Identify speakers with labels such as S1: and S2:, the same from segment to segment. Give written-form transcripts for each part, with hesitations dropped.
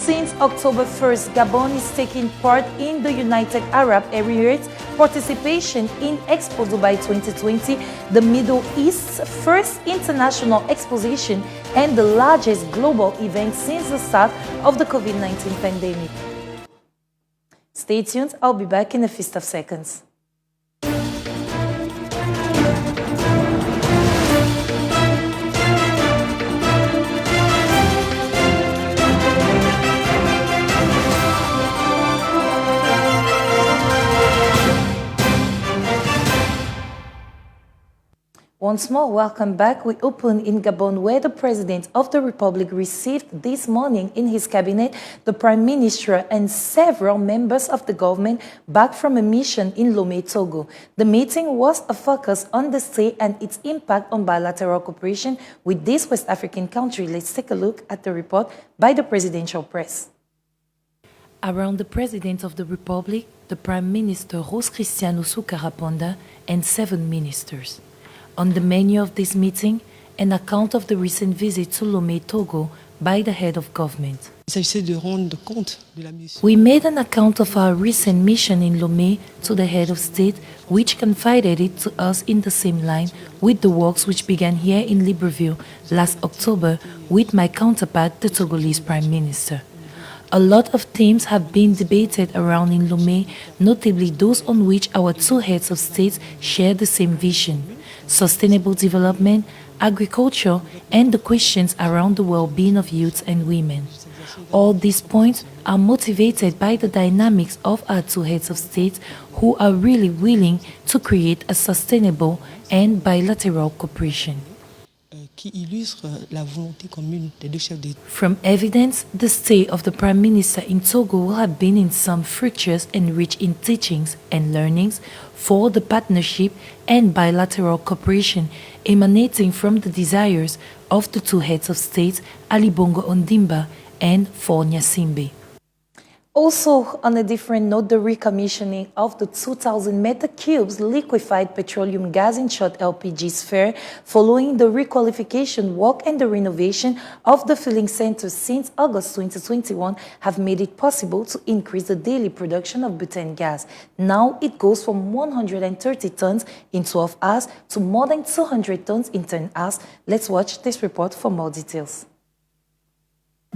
S1: Since October 1st, Gabon is taking part in the United Arab Emirates participation in Expo Dubai 2020, the Middle East's first international exposition and the largest global event since the start of the COVID-19 pandemic. Stay tuned, I'll be back in a fist of seconds. Once more, welcome back. We open in Gabon, where the President of the Republic received this morning in his cabinet the Prime Minister and several members of the government back from a mission in Lomé, Togo. The meeting was a focus on the state and its impact on bilateral cooperation with this West African country. Let's take a look at the report by the Presidential Press. Around the President of the Republic, the Prime Minister Rose Christian Ousou-Karaponda and 7 ministers. On the menu of this meeting, an account of the recent visit to Lomé, Togo by the head of government. We made an account of our recent mission in Lomé to the head of state, which confided it to us in the same line with the works which began here in Libreville last October with my counterpart, the Togolese Prime Minister. A lot of themes have been debated around in Lomé, notably those on which our two heads of state share the same vision: sustainable development, agriculture, and the questions around the well-being of youth and women. All these points are motivated by the dynamics of our two heads of state who are really willing to create a sustainable and bilateral cooperation. From evidence, the stay of the Prime Minister in Togo will have been in some fructuous and rich in teachings and learnings for the partnership and bilateral cooperation emanating from the desires of the two heads of state, Ali Bongo Ondimba and Faure Gnassingbé. Also, on a different note, the recommissioning of the 2,000 metric cubes liquefied petroleum gas in short LPG sphere following the requalification work and the renovation of the filling center since August 2021 have made it possible to increase the daily production of butane gas. Now it goes from 130 tons in 12 hours to more than 200 tons in 10 hours. Let's watch this report for more details.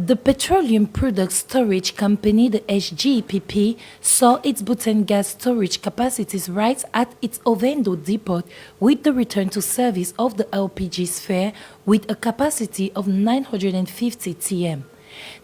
S1: The petroleum product storage company, the SGPP, saw its butane gas storage capacities rise at its Ovendo depot with the return to service of the LPG sphere with a capacity of 950 TM.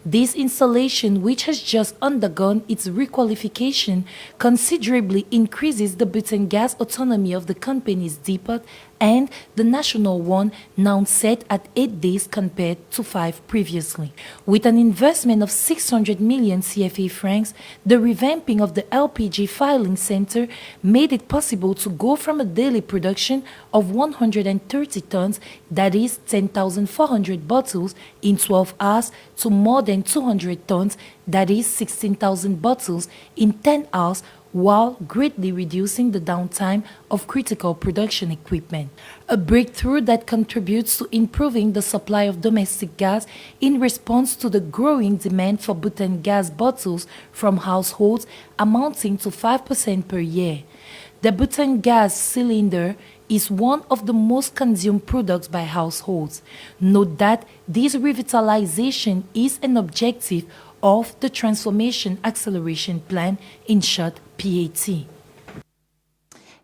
S1: This installation, which has just undergone its requalification, considerably increases the butane gas autonomy of the company's depot and the national one now set at 8 days compared to 5 previously. With an investment of 600 million CFA francs, the revamping of the LPG filing center made it possible to go from a daily production of 130 tons, that is 10,400 bottles in 12 hours, to more than 200 tons, that is 16,000 bottles in 10 hours, while greatly reducing the downtime of critical production equipment. A breakthrough that contributes to improving the supply of domestic gas in response to the growing demand for butane gas bottles from households, amounting to 5% per year. The butane gas cylinder is one of the most consumed products by households. Note that this revitalization is an objective of the Transformation Acceleration Plan, in short PAT.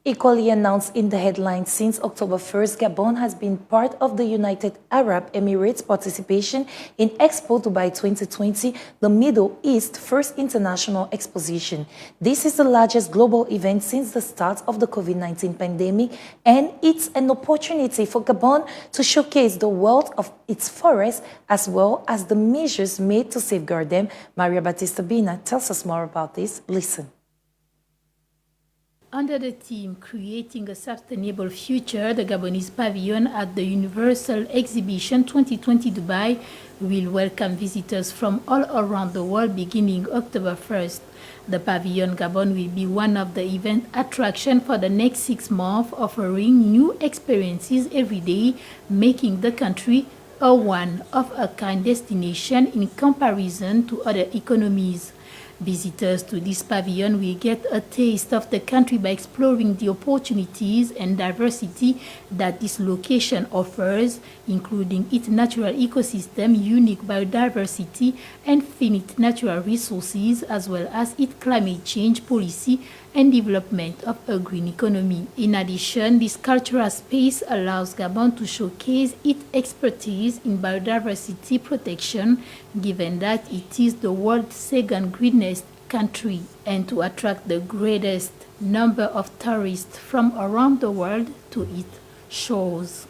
S1: Equally announced in the headlines, since October 1st, Gabon has been part of the United Arab Emirates participation in Expo Dubai 2020, the Middle East first international exposition. This is the largest global event since the start of the COVID-19 pandemic, and it's an opportunity for Gabon to showcase the wealth of its forests as well as the measures made to safeguard them. Maria Batista Bina tells us more about this. Listen.
S2: Under the theme Creating a Sustainable Future, the Gabonese pavilion at the Universal Exhibition 2020 Dubai will welcome visitors from all around the world beginning October 1st. The Pavilion Gabon will be one of the event attractions for the next 6 months, offering new experiences every day, making the country a one-of-a-kind destination in comparison to other economies. Visitors to this pavilion will get a taste of the country by exploring the opportunities and diversity that this location offers, including its natural ecosystem, unique biodiversity, and finite natural resources, as well as its climate change policy and development of a green economy. In addition, this cultural space allows Gabon to showcase its expertise in biodiversity protection, given that it is the world's second greenest country, and to attract the greatest number of tourists from around the world to its shores.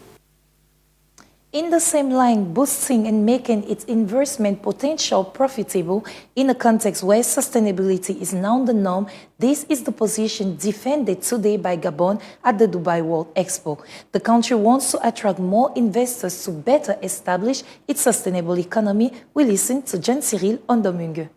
S1: In the same line, boosting and making its investment potential profitable in a context where sustainability is now the norm, this is the position defended today by Gabon at the Dubai World Expo. The country wants to attract more investors to better establish its sustainable economy. We listen to Jean-Cyril Ondomungue.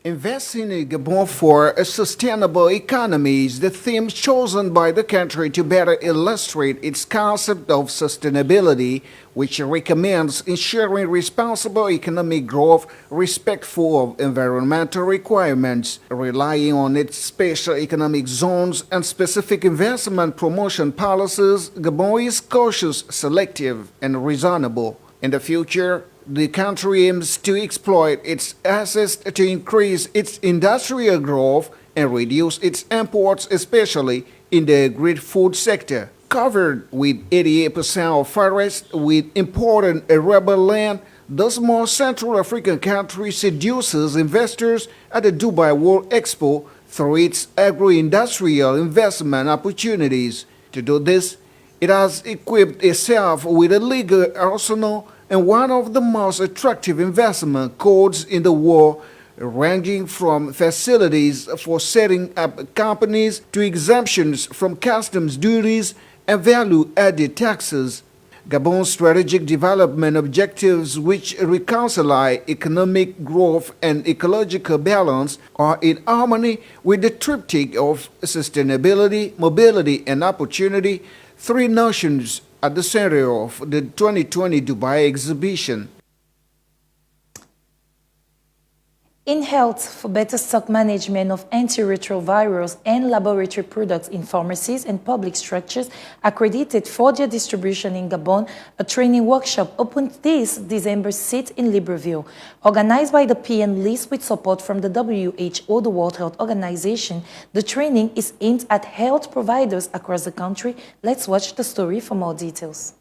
S3: Investing in Gabon for a sustainable economy is the theme chosen by the country to better illustrate its concept of sustainability, which recommends ensuring responsible economic growth respectful of environmental requirements, relying on its special economic zones and specific investment promotion policies. Gabon is cautious, selective, and reasonable. In the future, the country aims to exploit its assets to increase its industrial growth and reduce its imports, especially in the agri-food sector. Covered with 88% of forests with important arable land, the small Central African country seduces investors at the Dubai World Expo through its agro-industrial investment opportunities. To do this, it has equipped itself with a legal arsenal and one of the most attractive investment codes in the world, ranging from facilities for setting up companies to exemptions from customs duties and value-added taxes. Gabon's strategic development objectives, which reconcile economic growth and ecological balance, are in harmony with the triptych of sustainability, mobility, and opportunity, three notions at the center of the 2020 Dubai exhibition.
S1: In health, for better stock management of antiretrovirals and laboratory products in pharmacies and public structures accredited for their distribution in Gabon, a training workshop opened this December 6 in Libreville. Organized by the PN list with support from the WHO, the World Health Organization, the training is aimed at health providers across the country. Let's watch the story for more details.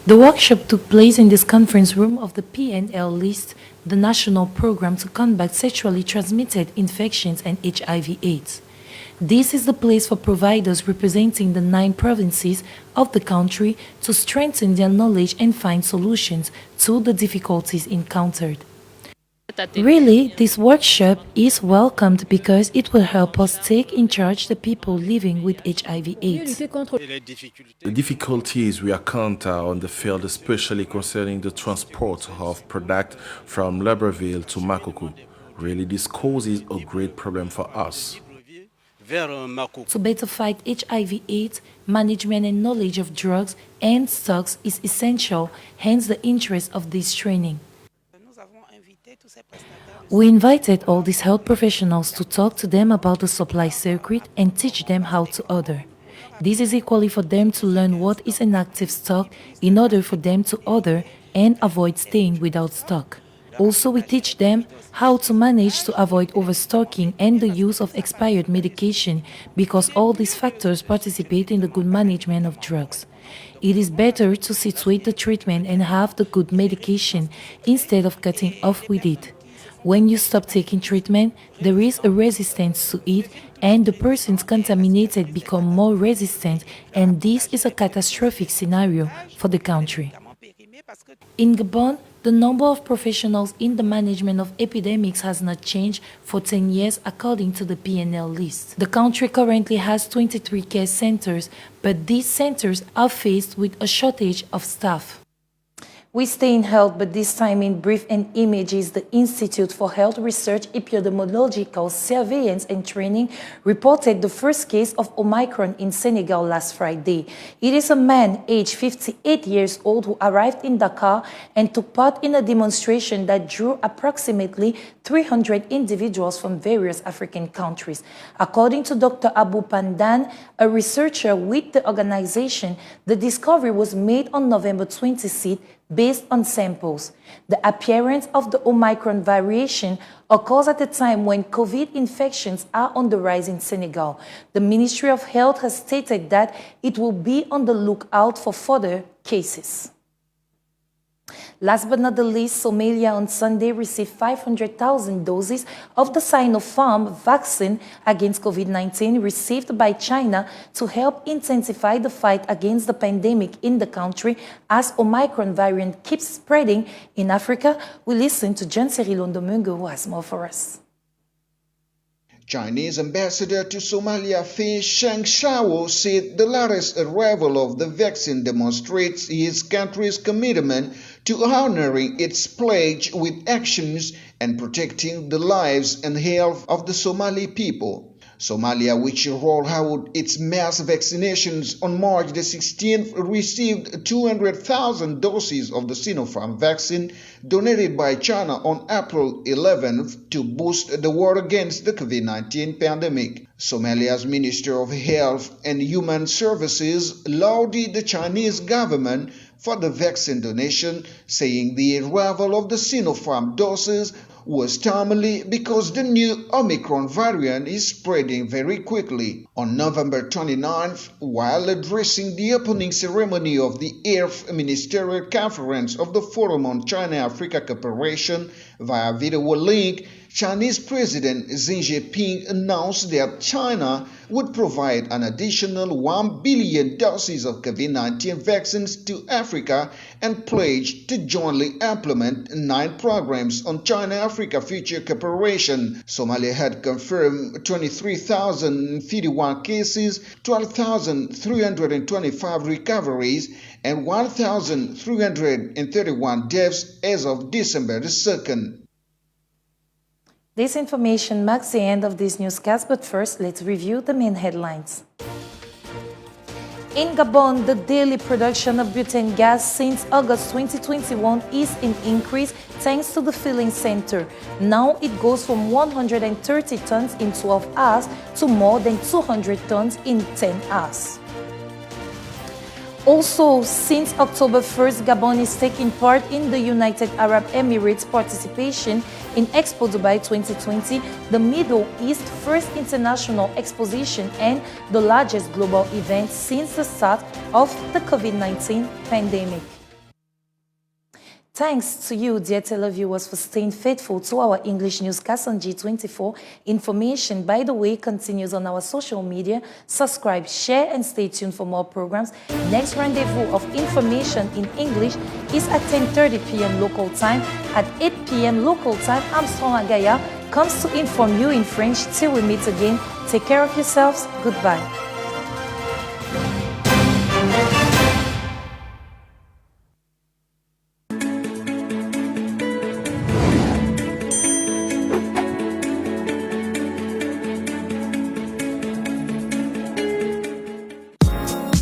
S1: The workshop took place in this conference room of the PNL list, the national program to combat sexually transmitted infections and HIV/AIDS. This is the place for providers representing the 9 provinces of the country to strengthen their knowledge and find solutions to the difficulties encountered. Really, this workshop is welcomed because it will help us take in charge the people living with HIV/AIDS.
S4: The difficulties we encounter on the field, especially concerning the transport of products from Libreville to Makoko, really this causes a great problem for us.
S1: To better fight HIV/AIDS, management and knowledge of drugs and stocks is essential, hence the interest of this training. We invited all these health professionals to talk to them about the supply circuit and teach them how to order. This is equally for them to learn what is an active stock in order for them to order and avoid staying without stock. Also, we teach them how to manage to avoid overstocking and the use of expired medication, because all these factors participate in the good management of drugs. It is better to situate the treatment and have the good medication instead of cutting off with it. When you stop taking treatment, there is a resistance to it and the persons contaminated become more resistant, and this is a catastrophic scenario for the country. In Gabon, the number of professionals in the management of epidemics has not changed for 10 years according to the PNL list. The country currently has 23 care centers, but these centers are faced with a shortage of staff. We stay in health, but this time in brief and images. The Institute for Health Research, Epidemiological Surveillance and Training reported the first case of Omicron in Senegal last Friday. It is a man aged 58 years old who arrived in Dakar and took part in a demonstration that drew approximately 300 individuals from various African countries. According to Dr. Abu Pandan, a researcher with the organization, the discovery was made on November 26th based on samples. The appearance of the Omicron variation occurs at a time when COVID infections are on the rise in Senegal. The Ministry of Health has stated that it will be on the lookout for further cases. Last but not the least, Somalia on Sunday received 500,000 doses of the Sinopharm vaccine against COVID-19 received by China to help intensify the fight against the pandemic in the country as Omicron variant keeps spreading in Africa. We listen to John Cyril Ondomungo, who has more for us.
S3: Chinese ambassador to Somalia Fei Shangshao said the latest arrival of the vaccine demonstrates his country's commitment to honoring its pledge with actions and protecting the lives and health of the Somali people. Somalia, which rolled out its mass vaccinations on March the 16th, received 200,000 doses of the Sinopharm vaccine donated by China on April 11th to boost the war against the COVID-19 pandemic. Somalia's Minister of Health and Human Services lauded the Chinese government for the vaccine donation, saying the arrival of the Sinopharm doses was timely because the new Omicron variant is spreading very quickly. On November 29th, while addressing the opening ceremony of the 8th Ministerial Conference of the Forum on China-Africa Cooperation via video link, Chinese President Xi Jinping announced that China would provide an additional 1 billion doses of COVID-19 vaccines to Africa and pledged to jointly implement 9 programs on China-Africa future cooperation. Somalia had confirmed 23,051 cases, 12,325 recoveries, and 1,331 deaths as of December the 2nd.
S1: This information marks the end of this newscast, but first, let's review the main headlines. In Gabon, the daily production of butane gas since August 2021 is in increase thanks to the filling center. Now it goes from 130 tons in 12 hours to more than 200 tons in 10 hours. Also, since October 1st, Gabon is taking part in the United Arab Emirates participation in Expo Dubai 2020, the Middle East first international exposition and the largest global event since the start of the COVID-19 pandemic. Thanks to you, dear televiewers, for staying faithful to our English newscast on G24. Information, by the way, continues on our social media. Subscribe, share, and stay tuned for more programs. Next rendezvous of information in English is at 10:30 p.m. local time. At 8 p.m. local time, Armstrong Agaya comes to inform you in French. Till we meet again, take care of yourselves. Goodbye.